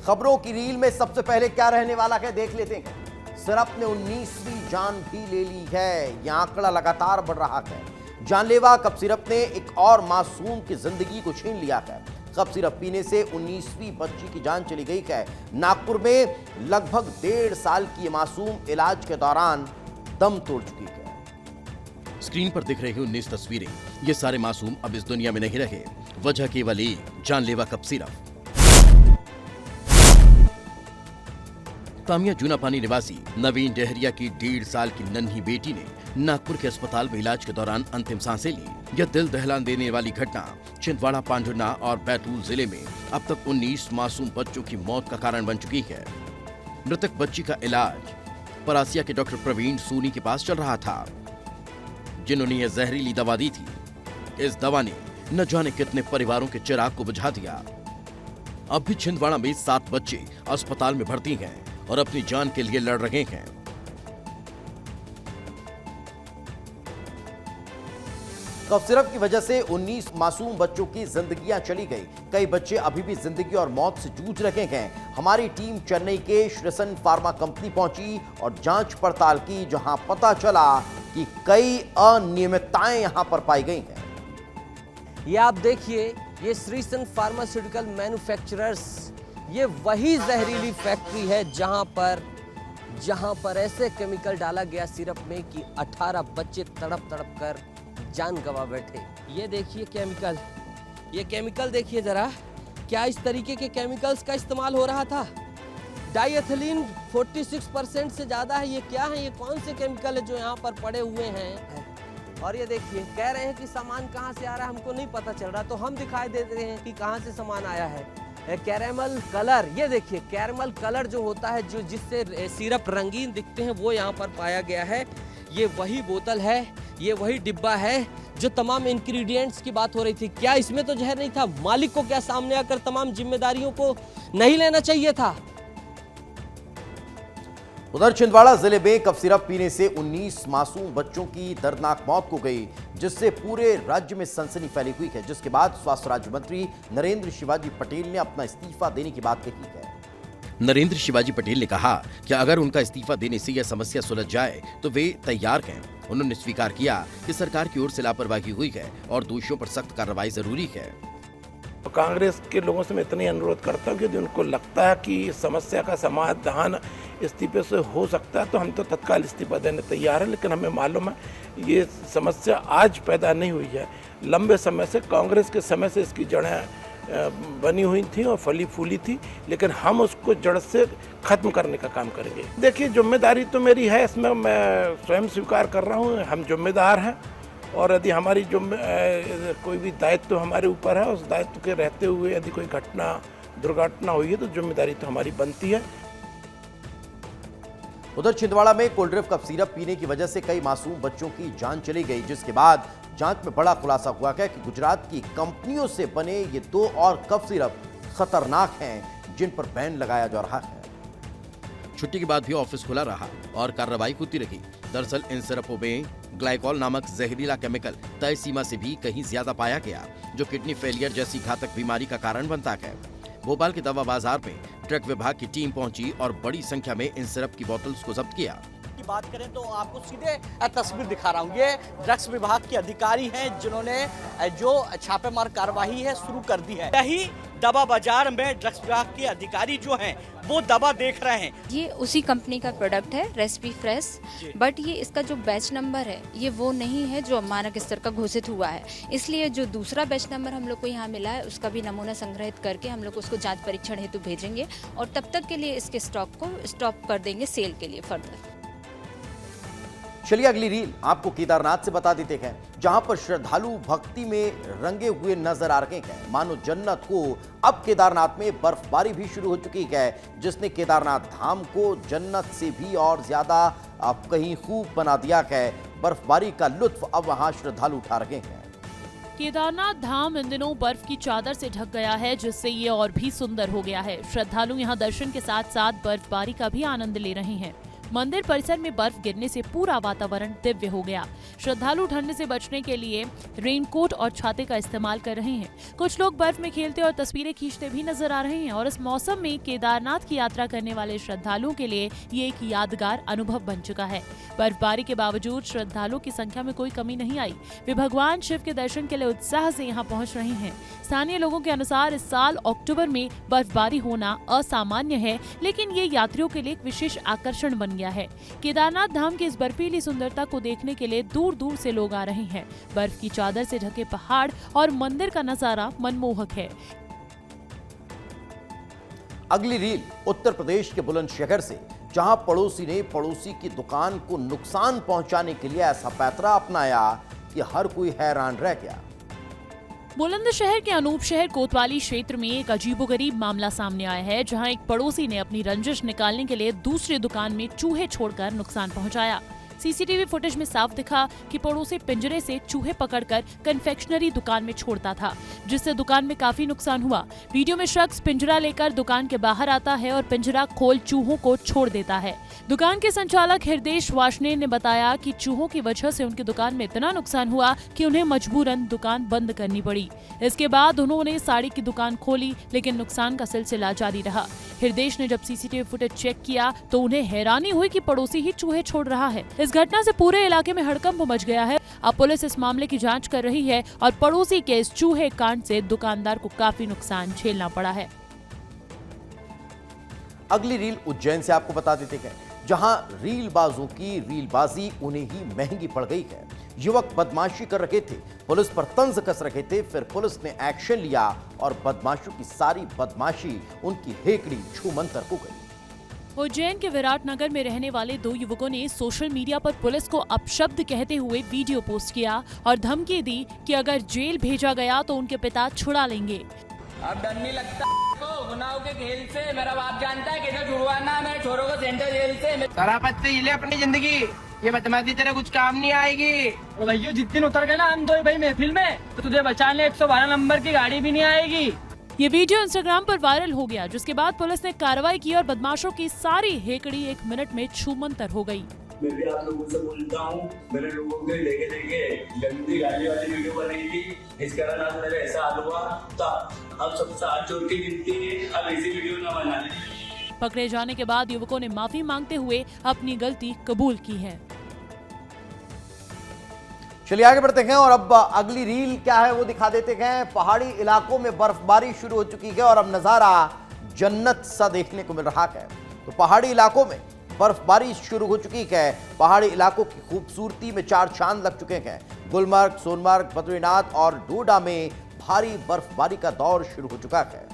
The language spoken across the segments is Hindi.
खबरों की रील में सबसे पहले क्या रहने वाला है देख लेते हैं। सिरप ने 19वीं जान भी ले ली है। यह आंकड़ा लगातार बढ़ रहा है। जानलेवा कप सिरप ने एक और मासूम की जिंदगी को छीन लिया है। कप सिरप पीने से 19वीं बच्ची की जान चली गई है। नागपुर में लगभग 1.5 साल की मासूम इलाज के दौरान दम तोड़ चुकी है। स्क्रीन पर दिख रही 19 तस्वीरें, ये सारे मासूम अब इस दुनिया में नहीं रहे। वजह केवल एक, जानलेवा कप सिरप। तामिया जूनापानी निवासी नवीन डहरिया की 1.5 साल की नन्ही बेटी ने नागपुर के अस्पताल में इलाज के दौरान अंतिम सांसें ली। यह दिल दहलान देने वाली घटना छिंदवाड़ा, पांढुर्ना और बैतूल जिले में अब तक 19 मासूम बच्चों की मौत का कारण बन चुकी है। मृतक बच्ची का इलाज परासिया के डॉक्टर प्रवीण सोनी के पास चल रहा था, जिन्होंने यह जहरीली दवा दी थी। इस दवा ने न जाने कितने परिवारों के चिराग को बुझा दिया। अब भी छिंदवाड़ा में 7 बच्चे अस्पताल में भर्ती हैं और अपनी जान के लिए लड़ रहे हैं। कफ सिरप की वजह से 19 मासूम बच्चों की जिंदगियां चली गई। कई बच्चे अभी भी जिंदगी और मौत से जूझ रहे हैं। हमारी टीम चेन्नई के श्रेसन फार्मा कंपनी पहुंची और जांच पड़ताल की, जहां पता चला कि कई अनियमितताएं यहां पर पाई गई हैं। ये आप देखिए, ये श्रीसन फार्मास्यूटिकल मैन्युफैक्चरर्स, ये वही जहरीली फैक्ट्री है जहां पर ऐसे केमिकल डाला गया सिरप में कि 18 बच्चे तड़प तड़प कर जान गंवा बैठे। ये देखिए केमिकल, ये केमिकल देखिए जरा, क्या इस तरीके के केमिकल्स का इस्तेमाल हो रहा था। डाइएथिलीन 46% से ज्यादा है। ये क्या है, ये कौन से केमिकल है जो यहाँ पर पड़े हुए हैं। और ये देखिए, कह रहे हैं कि सामान कहाँ से आ रहा है हमको नहीं पता चल रहा, तो हम दिखाई दे रहे हैं कि कहाँ से सामान आया है। कैरेमल कलर, ये देखिए कैरेमल कलर जो होता है, जो जिससे सिरप रंगीन दिखते हैं, वो यहाँ पर पाया गया है। ये वही बोतल है, ये वही डिब्बा है जो तमाम इंग्रेडिएंट्स की बात हो रही थी। क्या इसमें तो जहर नहीं था? मालिक को क्या सामने आकर तमाम जिम्मेदारियों को नहीं लेना चाहिए था? उधर छिंदवाड़ा जिले में कफ सिरप पीने से 19 मासूम बच्चों की दर्दनाक मौत हो गई, जिससे पूरे राज्य में सनसनी फैली हुई है। जिसके बाद स्वास्थ्य राज्य मंत्री नरेंद्र शिवाजी पटेल ने अपना इस्तीफा देने की बात कही है। नरेंद्र शिवाजी पटेल ने कहा कि अगर उनका इस्तीफा देने से यह समस्या सुलझ जाए तो वे तैयार हैं। उन्होंने स्वीकार किया कि सरकार की ओर से लापरवाही हुई है और दोषियों पर सख्त कार्रवाई जरूरी है। कांग्रेस के लोगों से मैं इतना ही अनुरोध करता हूँ कि यदि उनको लगता है कि इस समस्या का समाधान इस्तीफे से हो सकता है तो हम तो तत्काल इस्तीफा देने तैयार हैं। लेकिन हमें मालूम है ये समस्या आज पैदा नहीं हुई है, लंबे समय से कांग्रेस के समय से इसकी जड़ें बनी हुई थी और फली फूली थी, लेकिन हम उसको जड़ से खत्म करने का काम करेंगे। देखिए, जिम्मेदारी तो मेरी है, इसमें मैं स्वयं स्वीकार कर रहा हूँ, हम जिम्मेदार हैं और यदि हमारी जो कोई भी दायित्व हमारे ऊपर है, उस दायित्व के रहते हुए यदि कोई घटना दुर्घटना हुई है तो जिम्मेदारी तो हमारी बनती है। उधर छिंदवाड़ा में कोल्ड ड्रिंक कप सिरप पीने की वजह से कई मासूम बच्चों की जान चली गई, जिसके बाद जांच में बड़ा खुलासा हुआ है कि गुजरात की कंपनियों से बने ये 2 और कप सिरप खतरनाक हैं, जिन पर बैन लगाया जा रहा है। छुट्टी के बाद भी ऑफिस खुला रहा और कार्रवाई होती रही। दरअसल इन सिरपों में ग्लाइकॉल नामक जहरीला केमिकल तय सीमा से भी कहीं ज्यादा पाया गया, जो किडनी फेलियर जैसी घातक बीमारी का कारण बनता है। भोपाल के दवा बाजार में ड्रग विभाग की टीम पहुंची और बड़ी संख्या में इन सिरप की बोतल्स को जब्त किया। की बात करें तो आपको सीधे तस्वीर दिखा रहा हूँ। ये ड्रग्स विभाग के अधिकारी हैं जिन्होंने जो छापेमार कार्रवाई है शुरू कर दी है। यही दवा बाजार में ड्रग्स विभाग के अधिकारी जो हैं वो दवा देख रहे हैं। ये उसी कंपनी का प्रोडक्ट है, रेसिपी फ्रेश, बट ये इसका जो बैच नंबर है ये वो नहीं है जो मानक स्तर का घोषित हुआ है। इसलिए जो दूसरा बैच नंबर हम लोग को यहाँ मिला है उसका भी नमूना संग्रहित करके हम लोग उसको जांच परीक्षण हेतु भेजेंगे और तब तक के लिए इसके स्टॉक को स्टॉप कर देंगे सेल के लिए फर्दर। चलिए अगली रील आपको केदारनाथ से बता देते हैं, जहां पर श्रद्धालु भक्ति में रंगे हुए नजर आ रहे हैं। मानो जन्नत को अब केदारनाथ में बर्फबारी भी शुरू हो चुकी है, जिसने केदारनाथ धाम को जन्नत से भी और ज्यादा अब कहीं खूब बना दिया है। बर्फबारी का लुत्फ अब वहां श्रद्धालु उठा रहे हैं। केदारनाथ धाम इन दिनों बर्फ की चादर से ढक गया है, जिससे ये और भी सुंदर हो गया है। श्रद्धालु यहाँ दर्शन के साथ साथ बर्फबारी का भी आनंद ले रहे हैं। मंदिर परिसर में बर्फ गिरने से पूरा वातावरण दिव्य हो गया। श्रद्धालु ठंड से बचने के लिए रेनकोट और छाते का इस्तेमाल कर रहे हैं। कुछ लोग बर्फ में खेलते और तस्वीरें खींचते भी नजर आ रहे हैं और इस मौसम में केदारनाथ की यात्रा करने वाले श्रद्धालुओं के लिए ये एक यादगार अनुभव बन चुका है। बर्फबारी के बावजूद श्रद्धालुओं की संख्या में कोई कमी नहीं आई। वे भगवान शिव के दर्शन के लिए उत्साह से यहाँ पहुँच रहे हैं। स्थानीय लोगों के अनुसार इस साल अक्टूबर में बर्फबारी होना असामान्य है, लेकिन ये यात्रियों के लिए एक विशेष आकर्षण बन गया है। केदारनाथ धाम की इस बर्फीली सुंदरता को देखने के लिए दूर दूर से लोग आ रहे हैं। बर्फ की चादर से ढके पहाड़ और मंदिर का नजारा मनमोहक है। अगली रील उत्तर प्रदेश के बुलंदशहर से, जहां पड़ोसी ने पड़ोसी की दुकान को नुकसान पहुंचाने के लिए ऐसा पैतरा अपनाया कि हर कोई हैरान रह गया। बुलंदशहर के अनूप शहर कोतवाली क्षेत्र में एक अजीबोगरीब मामला सामने आया है, जहां एक पड़ोसी ने अपनी रंजिश निकालने के लिए दूसरी दुकान में चूहे छोड़कर नुकसान पहुंचाया। सीसीटीवी फुटेज में साफ दिखा कि पड़ोसी पिंजरे से चूहे पकड़कर कन्फेक्शनरी दुकान में छोड़ता था, जिससे दुकान में काफी नुकसान हुआ। वीडियो में शख्स पिंजरा लेकर दुकान के बाहर आता है और पिंजरा खोल चूहों को छोड़ देता है। दुकान के संचालक हृदेश वार्ष्णेय ने बताया कि चूहों की वजह से उनकी दुकान में इतना नुकसान हुआ कि उन्हें मजबूरन दुकान बंद करनी पड़ी। इसके बाद उन्होंने साड़ी की दुकान खोली, लेकिन नुकसान का सिलसिला जारी रहा। हृदेश ने जब सीसीटीवी फुटेज चेक किया तो उन्हें हैरानी हुई कि पड़ोसी ही चूहे छोड़ रहा है। इस घटना से पूरे इलाके में हड़कंप मच गया है। अब पुलिस इस मामले की जांच कर रही है और पड़ोसी के इस चूहे कांड से दुकानदार को काफी नुकसान झेलना पड़ा है। अगली रील उज्जैन से आपको बता देते हैं, जहां रीलबाजों की रीलबाजी उन्हें ही महंगी पड़ गई है। युवक बदमाशी कर रहे थे, पुलिस पर तंज कस रहे थे, फिर पुलिस ने एक्शन लिया और बदमाशों की सारी बदमाशी उनकी हेकड़ी छूमंतर हो गई। उज्जैन के विराटनगर में रहने वाले दो युवकों ने सोशल मीडिया पर पुलिस को अपशब्द कहते हुए वीडियो पोस्ट किया और धमकी दी कि अगर जेल भेजा गया तो उनके पिता छुड़ा लेंगे। अब डर नहीं लगता को गुनाहों के खेल से। मेरा बाप जानता है कैसे छुड़वाना मेरे छोरों को सेंट्रल जेल से। शराफत से ले अपनी जिंदगी, ये बदमाशी तेरा कुछ काम नहीं आएगी। तो भैया जिस दिन उतर गए ना हम दो भाई महफिल में, तो तुझे बचाने 112 नंबर की गाड़ी भी नहीं आएगी। ये वीडियो इंस्टाग्राम पर वायरल हो गया, जिसके बाद पुलिस ने कार्रवाई की और बदमाशों की सारी हेकड़ी 1 मिनट में छूमंतर हो गई। मैं भी आप लोगों से बोलता हूँ, मैंने लोगों के लेके गंदी गाली वाली वीडियो बनाई थी, इस कारण आज मेरा ऐसा हाल हुआ। तो अब सबसे हाथ जोड़ के गिनती है, अब ऐसी वीडियो ना बनाए। पकड़े जाने के बाद युवकों ने माफी मांगते हुए अपनी गलती कबूल की है। चलिए आगे बढ़ते हैं और अब अगली रील क्या है वो दिखा देते हैं। पहाड़ी इलाकों में बर्फबारी शुरू हो चुकी है और अब नजारा जन्नत सा देखने को मिल रहा है। तो पहाड़ी इलाकों में बर्फबारी शुरू हो चुकी है। पहाड़ी इलाकों की खूबसूरती में चार चांद लग चुके हैं। गुलमर्ग, सोनमर्ग, बद्रीनाथ और डोडा में भारी बर्फबारी का दौर शुरू हो चुका है।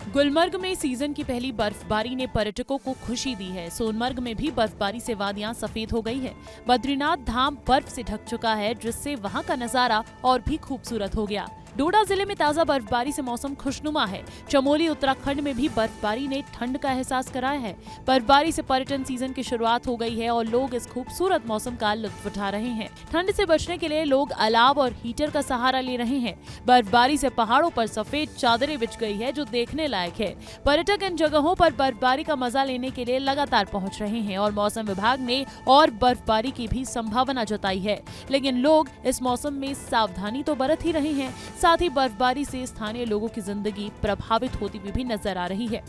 गुलमर्ग में सीजन की पहली बर्फबारी ने पर्यटकों को खुशी दी है। सोनमर्ग में भी बर्फबारी से वादियां सफेद हो गई है। बद्रीनाथ धाम बर्फ से ढक चुका है, जिससे वहां का नजारा और भी खूबसूरत हो गया। डोडा जिले में ताजा बर्फबारी से मौसम खुशनुमा है। चमोली उत्तराखंड में भी बर्फबारी ने ठंड का एहसास कराया है। बर्फबारी से पर्यटन सीजन की शुरुआत हो गई है और लोग इस खूबसूरत मौसम का लुत्फ उठा रहे हैं। ठंड से बचने के लिए लोग अलाव और हीटर का सहारा ले रहे हैं। बर्फबारी से पहाड़ों पर सफेद चादरें बिछ गई है, जो देखने लायक है। पर्यटक इन जगहों पर बर्फबारी का मजा लेने के लिए लगातार पहुँच रहे हैं और मौसम विभाग ने और बर्फबारी की भी संभावना जताई है। लेकिन लोग इस मौसम में सावधानी तो बरत ही रहे हैं, साथ ही बर्फबारी से स्थानीय लोगों की जिंदगी प्रभावित होती हुई भी नजर आ रही है।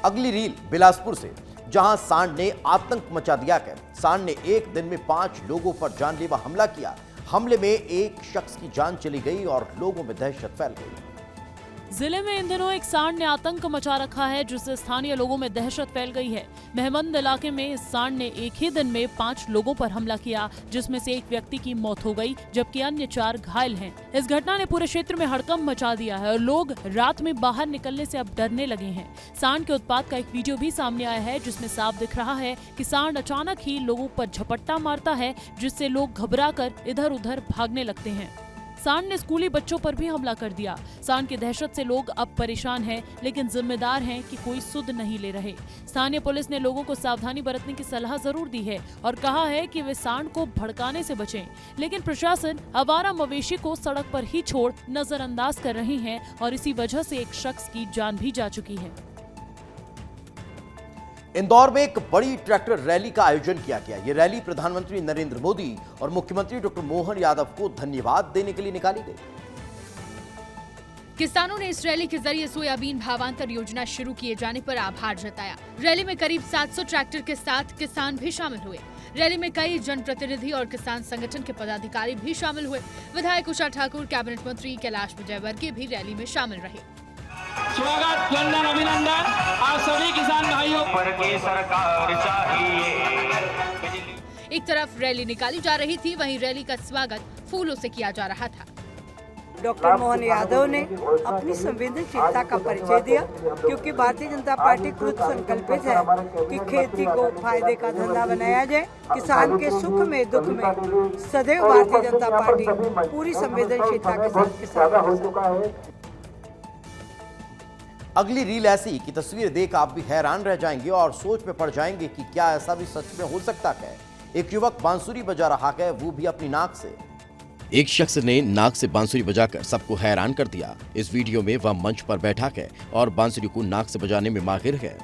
अगली रील बिलासपुर से, जहां सांड ने आतंक मचा दिया है। सांड ने एक दिन में 5 लोगों पर जानलेवा हमला किया। हमले में एक शख्स की जान चली गई और लोगों में दहशत फैल गई। जिले में इन दिनों एक सांड ने आतंक मचा रखा है, जिससे स्थानीय लोगों में दहशत फैल गई है। मेहमंद इलाके में इस सांड ने एक ही दिन में 5 लोगों पर हमला किया, जिसमें से एक व्यक्ति की मौत हो गई, जबकि अन्य 4 घायल हैं। इस घटना ने पूरे क्षेत्र में हड़कंप मचा दिया है और लोग रात में बाहर निकलने से अब डरने लगे हैं। सांड के उत्पात का एक वीडियो भी सामने आया है, जिसमें साफ दिख रहा है कि सांड अचानक ही लोगों पर झपट्टा मारता है, जिससे लोग घबराकर इधर उधर भागने लगते हैं। सांड ने स्कूली बच्चों पर भी हमला कर दिया। सांड की दहशत से लोग अब परेशान हैं, लेकिन जिम्मेदार हैं कि कोई सुध नहीं ले रहे। स्थानीय पुलिस ने लोगों को सावधानी बरतने की सलाह जरूर दी है और कहा है कि वे सांड को भड़काने से बचें, लेकिन प्रशासन आवारा मवेशी को सड़क पर ही छोड़ नजरअंदाज कर रही है और इसी वजह से एक शख्स की जान भी जा चुकी है। इंदौर में एक बड़ी ट्रैक्टर रैली का आयोजन किया गया। ये रैली प्रधानमंत्री नरेंद्र मोदी और मुख्यमंत्री डॉक्टर मोहन यादव को धन्यवाद देने के लिए निकाली गई। किसानों ने इस रैली के जरिए सोयाबीन भावांतर योजना शुरू किए जाने पर आभार जताया। रैली में करीब 700 ट्रैक्टर के साथ किसान भी शामिल हुए। रैली में कई जनप्रतिनिधि और किसान संगठन के पदाधिकारी भी शामिल हुए। विधायक उषा ठाकुर, कैबिनेट मंत्री कैलाश विजयवर्गीय भी रैली में शामिल रहे। स्वागत, वंदन, अभिनंदन आप सभी किसान भाइयों पर की सरकार चाहिए। एक तरफ रैली निकाली जा रही थी, वहीं रैली का स्वागत फूलों से किया जा रहा था। डॉक्टर मोहन यादव ने अपनी संवेदनशीलता का परिचय दिया, क्योंकि भारतीय जनता पार्टी कृत संकल्पित है कि खेती को फायदे का धंधा बनाया जाए। किसान के सुख में दुख में सदैव भारतीय जनता पार्टी पूरी संवेदनशीलता के साथ किसान। अगली रील ऐसी की तस्वीर देख आप भी हैरान रह जाएंगे और सोच में पड़ जाएंगे कि क्या ऐसा भी सच में हो सकता है। एक युवक बांसुरी बजा रहा है, वो भी अपनी नाक से। एक शख्स ने नाक से बांसुरी बजाकर सबको हैरान कर दिया। इस वीडियो में वह मंच पर बैठा है और बांसुरी को नाक से बजाने में माहिर है।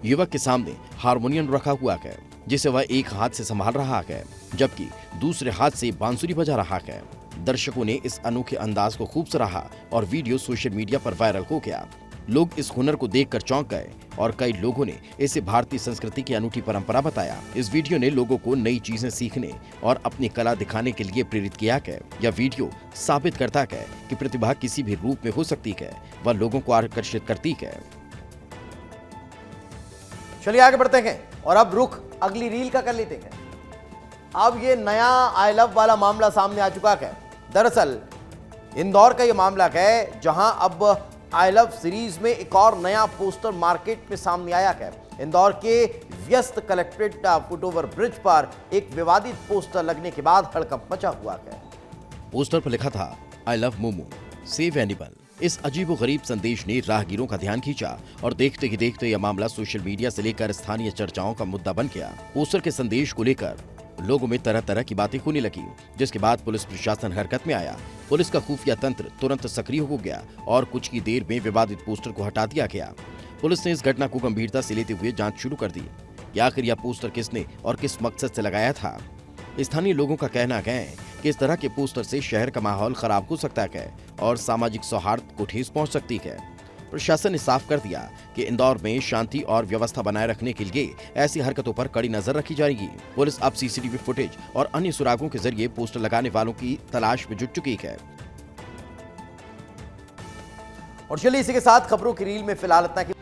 युवक के सामने हारमोनियम रखा हुआ है, जिसे वह एक हाथ से संभाल रहा है, जबकि दूसरे हाथ से बांसुरी बजा रहा है। दर्शकों ने इस अनोखे अंदाज को खूब सराहा और वीडियो सोशल मीडिया पर वायरल हो गया। लोग इस हुनर को देखकर चौंक गए और कई लोगों ने इसे भारतीय संस्कृति की अनूठी परंपरा बताया। इस वीडियो ने लोगों को नई चीजें सीखने और अपनी कला दिखाने के लिए प्रेरित किया है। यह वीडियो साबित करता है कि प्रतिभा किसी भी रूप में हो सकती है, वह लोगों को आकर्षित करती है। चलिए आगे बढ़ते हैं और अब रुख अगली रील का कर लेते हैं। अब ये नया आई लव वाला मामला सामने आ चुका है। दरअसल इंदौर का ये मामला है, जहां अब आई लव सीरीज में एक और नया पोस्टर मार्केट में सामने आया है। इंदौर के व्यस्त कलेक्ट्रेट फुटओवर ब्रिज पर एक विवादित पोस्टर लगने के बाद हड़कंप मचा हुआ है। पोस्टर पर लिखा था, I love momo, save animal. इस अजीबोगरीब संदेश ने राहगीरों का ध्यान खींचा और देखते ही देखते यह मामला सोशल मीडिया से लेकर स्थानीय चर्चाओं का मुद्दा बन गया। पोस्टर के संदेश को लेकर लोगों में तरह तरह की बातें होने लगी, जिसके बाद पुलिस प्रशासन हरकत में आया। पुलिस का खुफिया तंत्र तुरंत सक्रिय हो गया और कुछ की देर में विवादित पोस्टर को हटा दिया गया। पुलिस ने इस घटना को गंभीरता से लेते हुए जांच शुरू कर दी कि आखिर यह पोस्टर किसने और किस मकसद से लगाया था। स्थानीय लोगों का कहना है कि इस तरह के पोस्टर से शहर का माहौल खराब हो सकता है और सामाजिक सौहार्द को ठेस पहुंच सकती है। प्रशासन ने साफ कर दिया कि इंदौर में शांति और व्यवस्था बनाए रखने के लिए ऐसी हरकतों पर कड़ी नजर रखी जाएगी। पुलिस अब सीसीटीवी फुटेज और अन्य सुरागों के जरिए पोस्टर लगाने वालों की तलाश में जुट चुकी है। और चलिए इसी के साथ खबरों की रील में फिलहाल इतना।